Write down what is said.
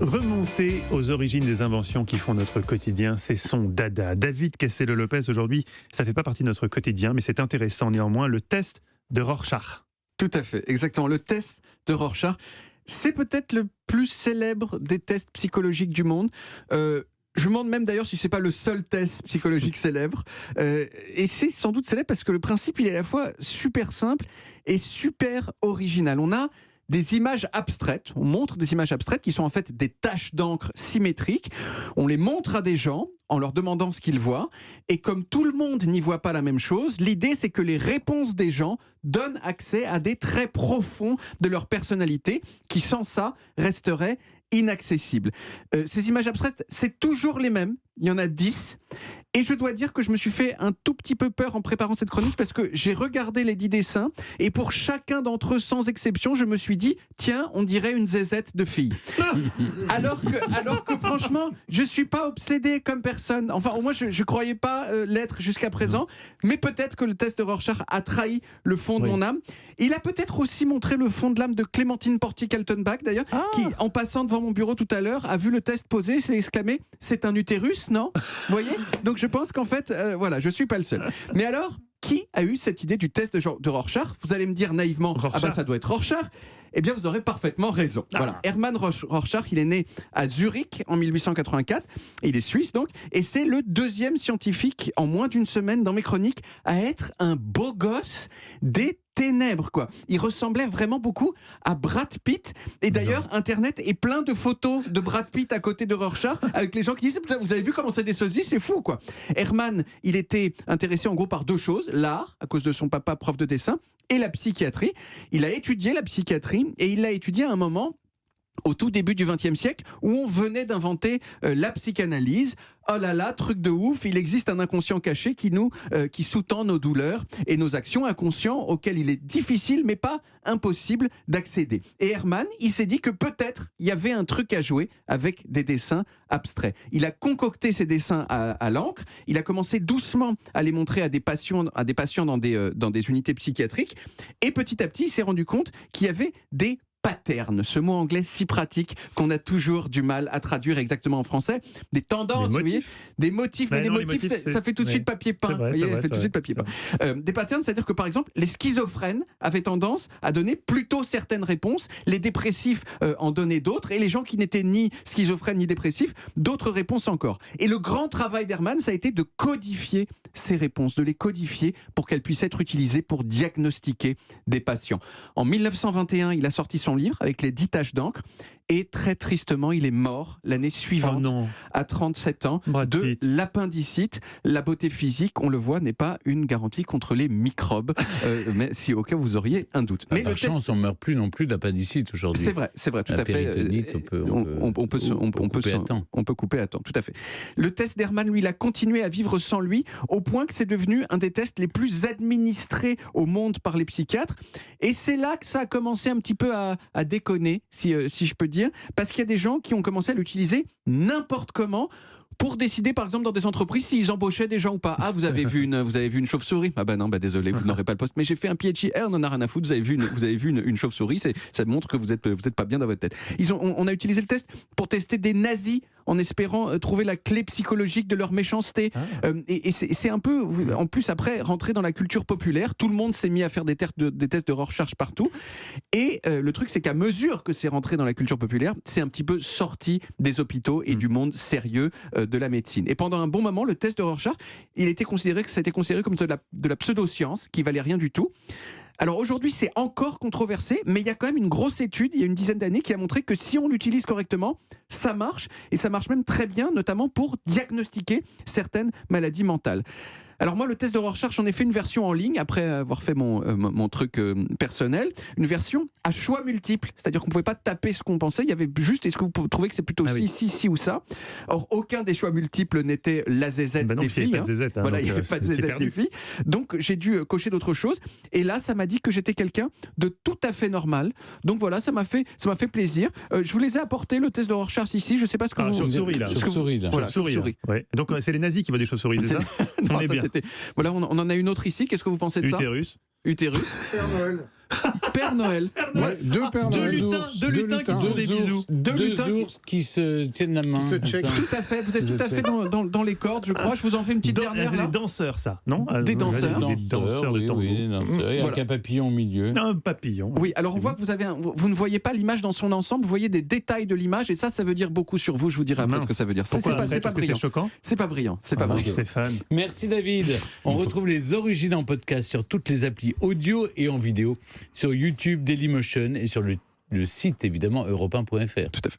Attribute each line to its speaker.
Speaker 1: Remonter aux origines des inventions qui font notre quotidien, c'est son dada. David Castello-Lopez, aujourd'hui, ça ne fait pas partie de notre quotidien, mais c'est intéressant néanmoins, le test de Rorschach.
Speaker 2: Tout à fait, exactement. Le test de Rorschach, c'est peut-être le plus célèbre des tests psychologiques du monde. Je me demande même d'ailleurs si c'est pas le seul test psychologique célèbre. Et c'est sans doute célèbre parce que le principe, il est à la fois super simple et super original. On a des images abstraites, on montre des images abstraites qui sont en fait des taches d'encre symétriques. On les montre à des gens en leur demandant ce qu'ils voient. Et comme tout le monde n'y voit pas la même chose, l'idée c'est que les réponses des gens donnent accès à des traits profonds de leur personnalité qui sans ça resteraient inaccessibles. Ces images abstraites, c'est toujours les mêmes. Il y en a 10. Et je dois dire que je me suis fait un tout petit peu peur en préparant cette chronique parce que j'ai regardé les 10 dessins et pour chacun d'entre eux, sans exception, je me suis dit, tiens, on dirait une zézette de fille. alors que franchement, je suis pas obsédé comme personne. Enfin, au moins, je croyais pas l'être jusqu'à présent. Mais peut-être que le test de Rorschach a trahi le fond de mon âme. Il a peut-être aussi montré le fond de l'âme de Clémentine Portier-Kaltenbach, d'ailleurs, qui, en passant devant mon bureau tout à l'heure, a vu le test posé et s'est exclamé, c'est un utérus, non ? Vous voyez ? Donc je pense qu'en fait, voilà, je suis pas le seul. Mais alors, qui a eu cette idée du test de Rorschach ? Vous allez me dire naïvement, ça doit être Rorschach. Eh bien, vous aurez parfaitement raison. Voilà, Hermann Rorschach, il est né à Zurich en 1884. Il est suisse donc, et c'est le deuxième scientifique en moins d'une semaine dans mes chroniques à être un beau gosse des ténèbres, quoi. Il ressemblait vraiment beaucoup à Brad Pitt. Et d'ailleurs, Internet est plein de photos de Brad Pitt à côté de Rorschach, avec les gens qui disent « Vous avez vu comment c'est des sosies ? C'est fou, quoi !» Hermann, il était intéressé en gros par deux choses, l'art, à cause de son papa prof de dessin, et la psychiatrie. Il a étudié la psychiatrie, et il l'a étudié à un moment au tout début du XXe siècle, où on venait d'inventer la psychanalyse. Oh là là, truc de ouf, il existe un inconscient caché qui sous-tend nos douleurs et nos actions, inconscients auxquels il est difficile, mais pas impossible d'accéder. Et Hermann, il s'est dit que peut-être il y avait un truc à jouer avec des dessins abstraits. Il a concocté ces dessins à l'encre, il a commencé doucement à les montrer à des patients dans des unités psychiatriques, et petit à petit, il s'est rendu compte qu'il y avait des patterns, ce mot anglais si pratique qu'on a toujours du mal à traduire exactement en français. Des tendances, vous voyez, des motifs, mais des motifs, ça fait tout de suite papier peint. Des patterns, c'est-à-dire que par exemple, les schizophrènes avaient tendance à donner plutôt certaines réponses, les dépressifs en donnaient d'autres, et les gens qui n'étaient ni schizophrènes ni dépressifs, d'autres réponses encore. Et le grand travail d'Hermann, ça a été de codifier ces réponses, de les codifier pour qu'elles puissent être utilisées pour diagnostiquer des patients. En 1921, il a sorti son livre avec les 10 taches d'encre et très tristement, il est mort l'année suivante à 37 ans de l'appendicite. La beauté physique, on le voit, n'est pas une garantie contre les microbes, mais si au cas où vous auriez un doute.
Speaker 3: Mais par chance, on ne meurt plus non plus d'appendicite aujourd'hui.
Speaker 2: C'est vrai, tout à fait. On peut couper à temps, tout à fait. Le test d'Hermann, lui, il a continué à vivre sans lui, au point que c'est devenu un des tests les plus administrés au monde par les psychiatres. Et c'est là que ça a commencé un petit peu à déconner, si je peux dire, parce qu'il y a des gens qui ont commencé à l'utiliser n'importe comment pour décider, par exemple, dans des entreprises, s'ils embauchaient des gens ou pas. Ah, vous avez vu une chauve-souris ? Ah non, désolé, vous n'aurez pas le poste. Mais j'ai fait un PhD. On en a rien à foutre. Vous avez vu une chauve-souris. Ça montre que vous êtes pas bien dans votre tête. On a utilisé le test pour tester des nazis en espérant trouver la clé psychologique de leur méchanceté. Et c'est un peu, en plus, après, rentrer dans la culture populaire. Tout le monde s'est mis à faire des tests de Rorschach partout. Et le truc, c'est qu'à mesure que c'est rentré dans la culture populaire, c'est un petit peu sorti des hôpitaux et du monde sérieux de la médecine. Et pendant un bon moment, le test de Rorschach, c'était considéré comme de la pseudo-science qui valait rien du tout. Alors aujourd'hui, c'est encore controversé, mais il y a quand même une grosse étude, il y a une dizaine d'années, qui a montré que si on l'utilise correctement, ça marche, et ça marche même très bien, notamment pour diagnostiquer certaines maladies mentales. Alors moi, le test de Rorschach, j'en ai fait une version en ligne, après avoir fait mon truc personnel, une version à choix multiples, c'est-à-dire qu'on ne pouvait pas taper ce qu'on pensait, il y avait juste, est-ce que vous trouvez que c'est plutôt si ou ça ? Or, aucun des choix multiples n'était la zézette des filles. Il n'y avait pas de zézette des filles. Donc, j'ai dû cocher d'autres choses, et là, ça m'a dit que j'étais quelqu'un de tout à fait normal. Donc voilà, ça m'a fait plaisir. Je vous les ai apportés, le test de Rorschach ici, je ne sais pas ce que vous...
Speaker 1: Chauve-souris, là.
Speaker 2: Chauve-souris.
Speaker 1: Ouais. Donc, c'est les nazis qui voient des chauves-souris, c'est ça ?
Speaker 2: Voilà, on en a une autre ici. Qu'est-ce que vous pensez de ça ?
Speaker 1: Utérus.
Speaker 2: Père Noël. Père Noël.
Speaker 4: Ouais, deux Pères
Speaker 1: Deux
Speaker 4: Noël.
Speaker 1: lutins qui se font des bisous.
Speaker 2: Deux lutins
Speaker 3: ours qui se tiennent la main.
Speaker 4: Qui se
Speaker 3: comme
Speaker 4: checkent.
Speaker 3: ça.
Speaker 2: Tout à fait, vous êtes tout à fait dans les cordes, je crois. Je vous en fais une petite dernière
Speaker 1: Des
Speaker 2: là.
Speaker 1: danseurs, ça, non?
Speaker 2: Des danseurs.
Speaker 1: Des danseurs de
Speaker 3: oui,
Speaker 1: tango.
Speaker 3: oui, des danseurs. Et
Speaker 2: Voilà.
Speaker 3: avec un papillon au milieu.
Speaker 1: Un papillon.
Speaker 2: Oui, alors on voit que vous ne voyez pas l'image dans son ensemble, vous voyez des détails de l'image, et ça veut dire beaucoup sur vous. Je vous dirai après
Speaker 1: Mince.
Speaker 2: ce que ça veut dire.
Speaker 1: Pourquoi après,
Speaker 2: C'est pas
Speaker 1: parce que
Speaker 2: brillant.
Speaker 1: c'est choquant?
Speaker 2: C'est pas brillant. C'est pas
Speaker 1: Ah,
Speaker 2: brillant.
Speaker 1: Stéphane.
Speaker 3: Merci David. On retrouve les origines en podcast sur toutes les applis audio et en vidéo, sur YouTube, Dailymotion et sur le site évidemment europe1.fr.
Speaker 2: Tout à fait.